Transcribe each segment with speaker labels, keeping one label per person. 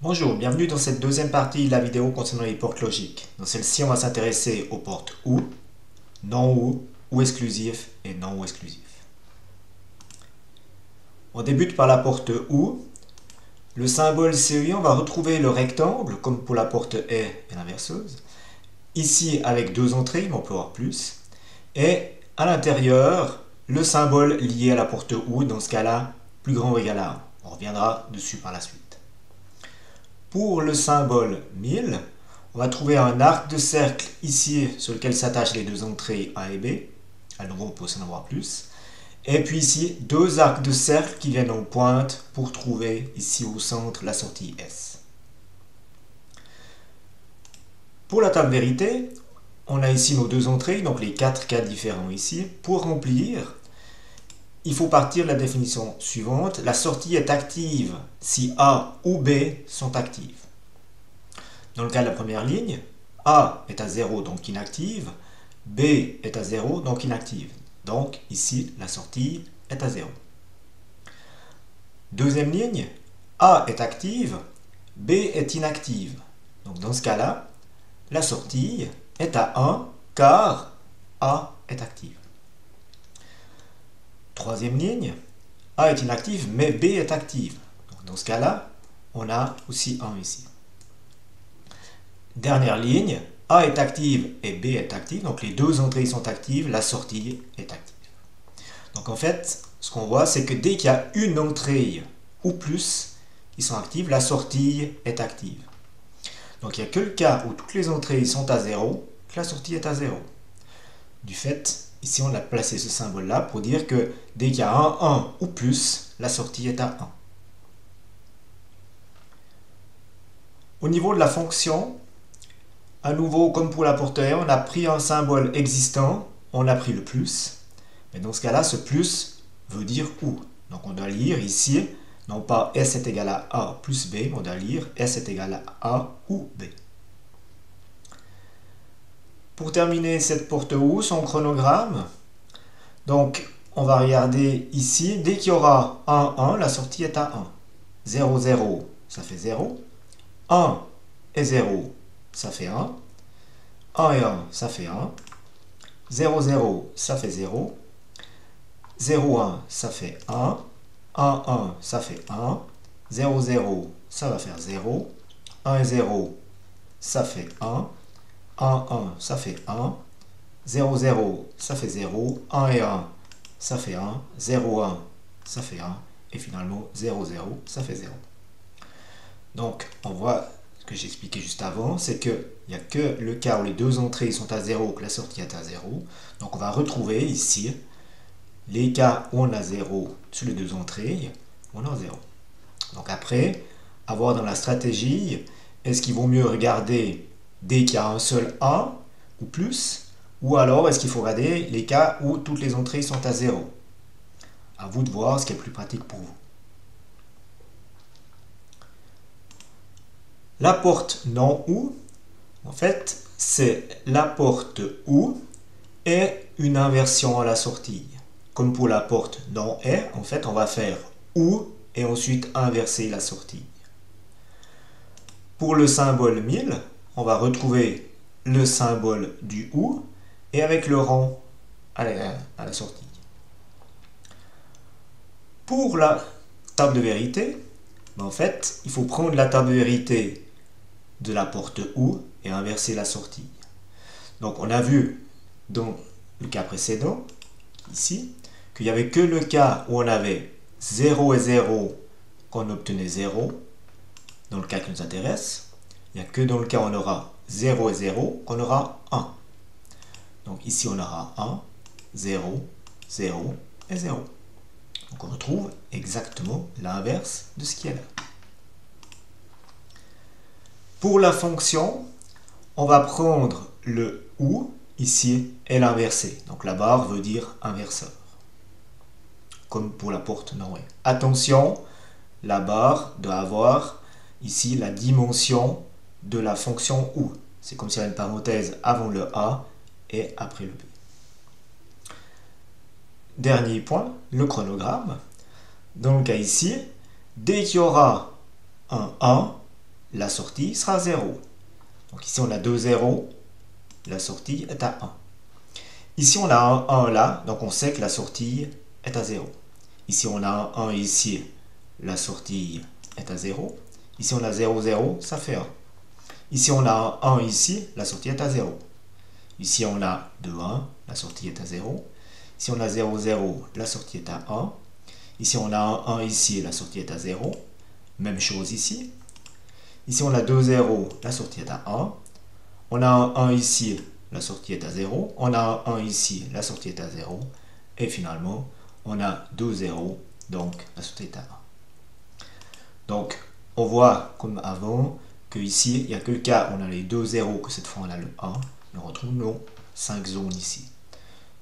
Speaker 1: Bonjour, bienvenue dans cette deuxième partie de la vidéo concernant les portes logiques. Dans celle-ci, on va s'intéresser aux portes OU, non ou exclusif et non ou exclusif. On débute par la porte OU. Le symbole CEI, on va retrouver le rectangle, comme pour la porte et l'inverseuse. Ici, avec deux entrées, mais on peut avoir plus. Et à l'intérieur, le symbole lié à la porte OU, dans ce cas-là, plus grand ou égal à 1. On reviendra dessus par la suite. Pour le symbole 1000, on va trouver un arc de cercle ici sur lequel s'attachent les deux entrées A et B. À nouveau, on peut aussi en avoir plus. Et puis ici, deux arcs de cercle qui viennent en pointe pour trouver ici au centre la sortie S. Pour la table vérité, on a ici nos deux entrées, donc les quatre cas différents ici. Pour remplir, il faut partir de la définition suivante. La sortie est active si A ou B sont actives. Dans le cas de la première ligne, A est à 0, donc inactive. B est à 0, donc inactive. Donc ici, la sortie est à 0. Deuxième ligne, A est active, B est inactive. Donc dans ce cas-là, la sortie est à 1 car A est active. Troisième ligne, A est inactive, mais B est active. Donc dans ce cas-là, on a aussi 1 ici. Dernière ligne, A est active et B est active. Donc les deux entrées sont actives, la sortie est active. Donc en fait, ce qu'on voit, c'est que dès qu'il y a une entrée ou plus qui sont actives, la sortie est active. Donc il n'y a que le cas où toutes les entrées sont à 0, que la sortie est à 0. Du fait, ici on a placé ce symbole-là pour dire que dès qu'il y a un 1 ou plus, la sortie est à 1. Au niveau de la fonction, à nouveau, comme pour la porte E, on a pris un symbole existant, on a pris le plus. Mais dans ce cas-là, ce plus veut dire OU. Donc on doit lire ici, non pas S est égal à A plus B, on doit lire S est égal à A ou B. Pour terminer cette porte OU, son chronogramme, donc on va regarder ici, dès qu'il y aura 1, 1, la sortie est à 1. 0, 0, ça fait 0. 1 et 0, ça fait 1. 1 et 1, ça fait 1. 0, 0, ça fait 0. 0, 1, ça fait 1. 1, 1, ça fait 1. 0, 0, ça va faire 0. 1 et 0, ça fait 1. 1, 1, ça fait 1. 0, 0, ça fait 0. 1 et 1, ça fait 1. 0, 1, ça fait 1. Et finalement, 0, 0, ça fait 0. Donc, on voit ce que j'expliquais juste avant, c'est qu'il n'y a que le cas où les deux entrées sont à 0, que la sortie est à 0. Donc, on va retrouver ici les cas où on a 0 sur les deux entrées, où on a 0. Donc après, à voir dans la stratégie, est-ce qu'il vaut mieux regarder dès qu'il y a un seul A ou plus, ou alors est-ce qu'il faut regarder les cas où toutes les entrées sont à 0? À vous de voir ce qui est plus pratique pour vous. La porte non OU, en fait, c'est la porte OU et une inversion à la sortie. Comme pour la porte non est, en fait, on va faire OU et ensuite inverser la sortie. Pour le symbole 1000, on va retrouver le symbole du OU et avec le rond à la sortie. Pour la table de vérité, en fait, il faut prendre la table de vérité de la porte OU et inverser la sortie. Donc on a vu dans le cas précédent, ici, qu'il n'y avait que le cas où on avait 0 et 0 qu'on obtenait 0, dans le cas qui nous intéresse. Il n'y a que dans le cas où on aura 0 et 0 qu'on aura 1. Donc ici on aura 1, 0, 0 et 0. Donc on retrouve exactement l'inverse de ce qui est là. Pour la fonction, on va prendre le OU ici et l'inverser. Donc la barre veut dire inverseur. Comme pour la porte non. Attention, la barre doit avoir ici la dimension de la fonction OU. C'est comme s'il y avait une parenthèse avant le A et après le B. Dernier point, le chronogramme. Dans le cas ici, dès qu'il y aura un 1, la sortie sera 0. Donc ici on a 2 zéros, la sortie est à 1. Ici on a un 1 là, donc on sait que la sortie est à 0. Ici on a un 1 ici, la sortie est à 0. Ici on a 0, 0, ça fait 1. Ici on a un 1 ici, la sortie est à 0. Ici on a 2, 1, la sortie est à 0. Ici on a 0, 0, la sortie est à 1. Ici on a un 1 ici, la sortie est à 0. Même chose ici. Ici on a 2 0, la sortie est à 1. On a un 1 ici, la sortie est à 0. On a un 1 ici, la sortie est à 0. Et finalement, on a 2 0, donc la sortie est à 1. Donc, on voit comme avant que ici, il n'y a que le cas où on a les 2 0, que cette fois on a le 1. Et on retrouve nos 5 zones ici.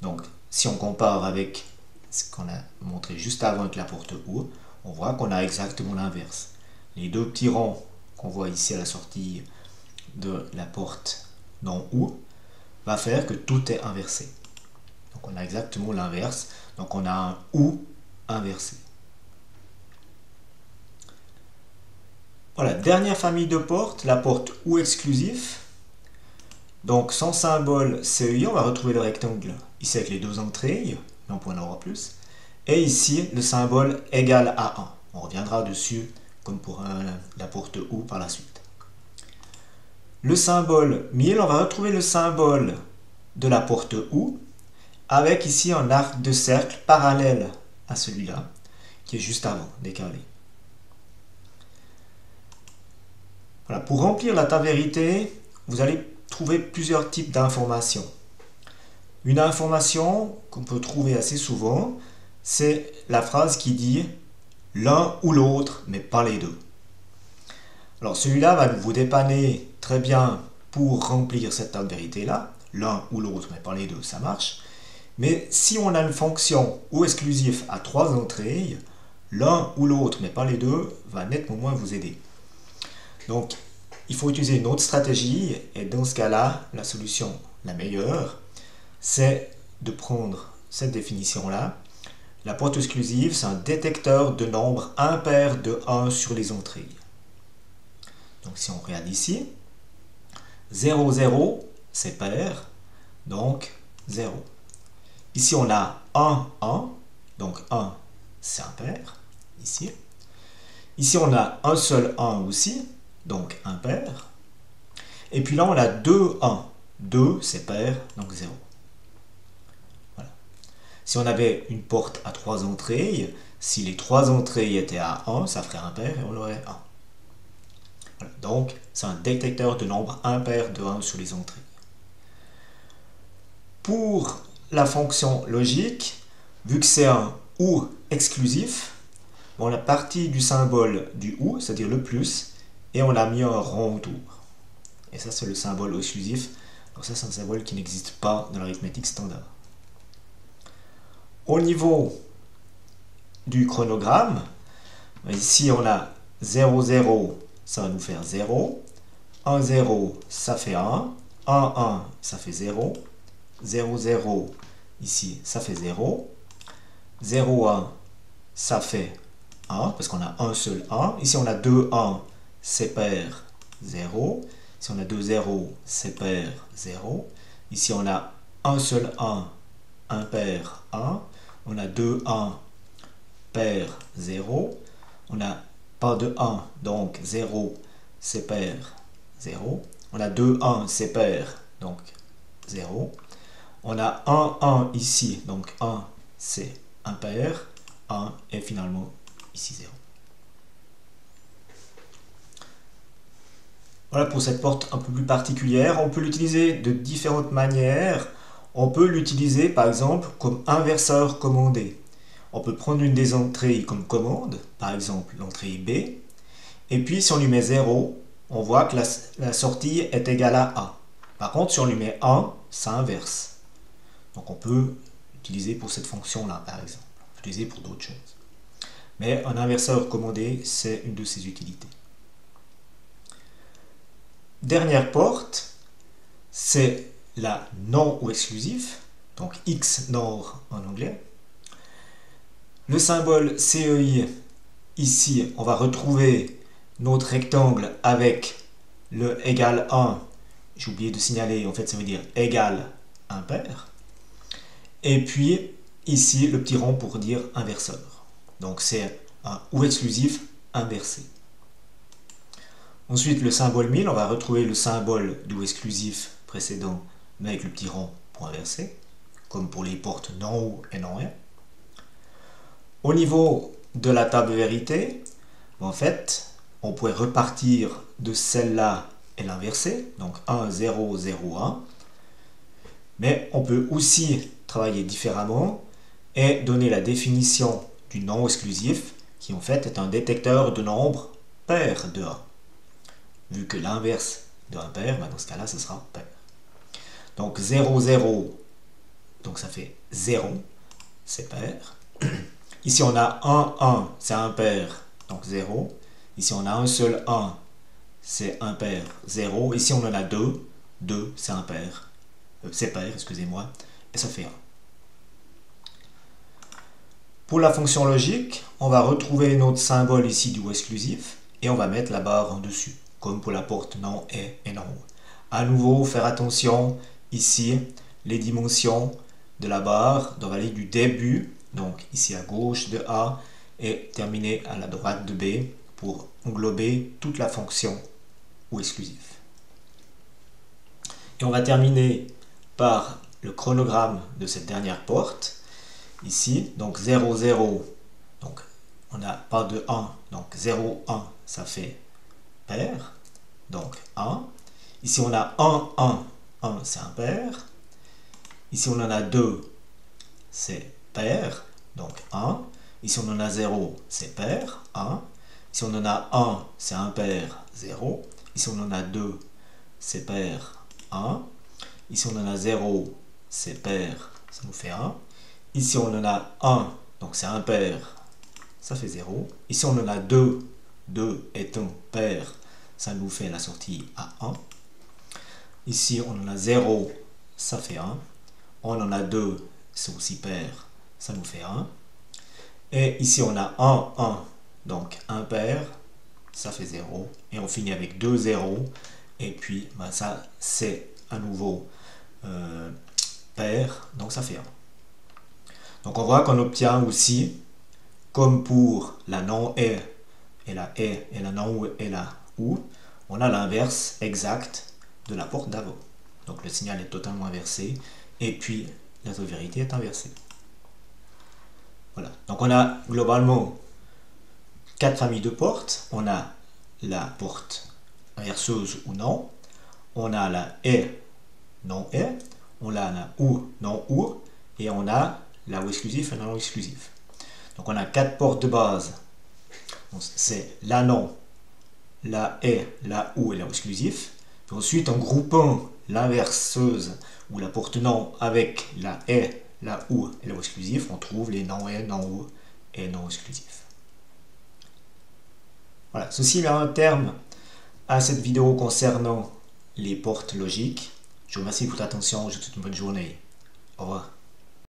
Speaker 1: Donc, si on compare avec ce qu'on a montré juste avant avec la porte OU, on voit qu'on a exactement l'inverse. Les deux petits ronds qu'on voit ici à la sortie de la porte non OU va faire que tout est inversé. Donc on a exactement l'inverse. Donc on a un OU inversé. Voilà, dernière famille de portes, la porte OU exclusif. Donc sans symbole CEI, on va retrouver le rectangle ici avec les deux entrées, mais on peut en avoir plus. Et ici, le symbole égal à 1. On reviendra dessus comme pour la porte OU par la suite. Le symbole 1000, on va retrouver le symbole de la porte OU avec ici un arc de cercle parallèle à celui-là, qui est juste avant, décalé. Voilà, pour remplir la table-vérité, vous allez trouver plusieurs types d'informations. Une information qu'on peut trouver assez souvent, c'est la phrase qui dit « l'un ou l'autre, mais pas les deux ». Alors celui-là va vous dépanner très bien pour remplir cette table-vérité-là. L'un ou l'autre, mais pas les deux, ça marche. Mais si on a une fonction OU exclusif à 3 entrées, l'un ou l'autre, mais pas les deux, va nettement moins vous aider. Donc, il faut utiliser une autre stratégie, et dans ce cas-là, la solution la meilleure, c'est de prendre cette définition-là. La porte exclusive, c'est un détecteur de nombres impairs de 1 sur les entrées. Donc, si on regarde ici, 0, 0, c'est pair, donc 0. Ici, on a 1, 1, donc 1, c'est impair, ici. Ici, on a un seul 1 aussi, donc impair. Et puis là, on a 2, 1. 2, c'est pair, donc 0. Voilà. Si on avait une porte à 3 entrées, si les 3 entrées étaient à 1, ça ferait impair et on aurait 1. Voilà. Donc, c'est un détecteur de nombres impairs de 1 sur les entrées. Pour la fonction logique, vu que c'est un OU exclusif, on a parti du symbole du OU, c'est-à-dire le plus, et on a mis un rond autour. Et ça, c'est le symbole OU exclusif. Alors ça, c'est un symbole qui n'existe pas dans l'arithmétique standard. Au niveau du chronogramme, ici, on a 0, 0, ça va nous faire 0. 1, 0, ça fait 1. 1, 1, ça fait 0. 0, 0, ici, ça fait 0. 0, 1, ça fait 1, parce qu'on a un seul 1. Ici, on a 2, 1, c'est pair 0. Ici, on a 2, 0, c'est pair 0. Ici, on a un seul 1, impair 1. On a 2, 1, pair 0. On n'a pas de 1, donc 0, c'est pair 0. On a 2, 1, c'est pair, donc 0. On a 1, 1 ici, donc 1, c'est impair, 1, et finalement, ici 0. Voilà pour cette porte un peu plus particulière. On peut l'utiliser de différentes manières. On peut l'utiliser, par exemple, comme inverseur commandé. On peut prendre une des entrées comme commande, par exemple l'entrée B, et puis si on lui met 0, on voit que la sortie est égale à 1. Par contre, si on lui met 1, ça inverse. Donc on peut l'utiliser pour cette fonction-là, par exemple. On peut l'utiliser pour d'autres choses. Mais un inverseur commandé, c'est une de ses utilités. Dernière porte, c'est la non ou exclusif, donc X NOR en anglais. Le symbole CEI, ici, on va retrouver notre rectangle avec le égal 1, j'ai oublié de signaler, en fait ça veut dire égal impair. Et puis ici le petit rond pour dire inverseur. Donc c'est un ou exclusif inversé. Ensuite le symbole 1000, on va retrouver le symbole du ou exclusif précédent, mais avec le petit rond pour inverser, comme pour les portes non ou et non et. Au niveau de la table vérité, en fait, on pourrait repartir de celle-là et l'inverser, donc 1, 0, 0, 1. Mais on peut aussi travailler différemment et donner la définition du non exclusif, qui en fait est un détecteur de nombres pairs de 1. Vu que l'inverse de un pair, dans ce cas-là, ce sera pair. Donc 0, 0, donc ça fait 0, c'est pair. Ici on a 1, 1, c'est impair, donc 0. Ici on a un seul 1, c'est impair, 0. Ici on en a 2, 2, c'est impair, c'est pair, excusez-moi, et ça fait 1. Pour la fonction logique, on va retrouver notre symbole ici du ou exclusif, et on va mettre la barre en dessus, comme pour la porte non et non ou. À nouveau, faire attention, ici, les dimensions de la barre doivent aller du début, donc ici à gauche de A, et terminer à la droite de B, pour englober toute la fonction ou exclusif. Et on va terminer par le chronogramme de cette dernière porte, ici, donc 0, 0, donc on n'a pas de 1, donc 0, 1, ça fait pair, donc 1. Ici on a 1, 1, 1, c'est impair. Ici on en a 2, c'est pair, donc 1. Ici on en a 0, c'est pair, 1. Ici on en a 1, c'est impair, 0. Ici on en a 2, c'est pair, 1. Ici on en a 0, c'est pair, ça nous fait 1. Ici on en a 1, donc c'est impair, ça fait 0. Ici on en a 2, 2 étant pair, ça nous fait la sortie à 1. Ici on en a 0, ça fait 1. On en a 2, c'est aussi pair, ça nous fait 1. Et ici on a 1, 1, donc impair, ça fait 0. Et on finit avec 2 0. Et puis ça c'est à nouveau pair, donc ça fait 1. Donc on voit qu'on obtient aussi, comme pour la non-et et la non-ou et la ou, on a l'inverse exact de la porte d'avant. Donc le signal est totalement inversé et puis la vérité est inversée. Voilà. Donc on a globalement 4 familles de portes. On a la porte inverseuse ou non. On a la et non-et. On a la ou non-ou. Et on a la ou exclusif et la non exclusif. Donc on a 4 portes de base. C'est la non, la et, la ou et la ou exclusif. Puis ensuite en groupant l'inverseuse ou la porte non avec la et, la ou et la ou exclusif, on trouve les non et, non ou et non exclusifs. Voilà, ceci met un terme à cette vidéo concernant les portes logiques. Je vous remercie pour votre attention, je vous souhaite une bonne journée. Au revoir.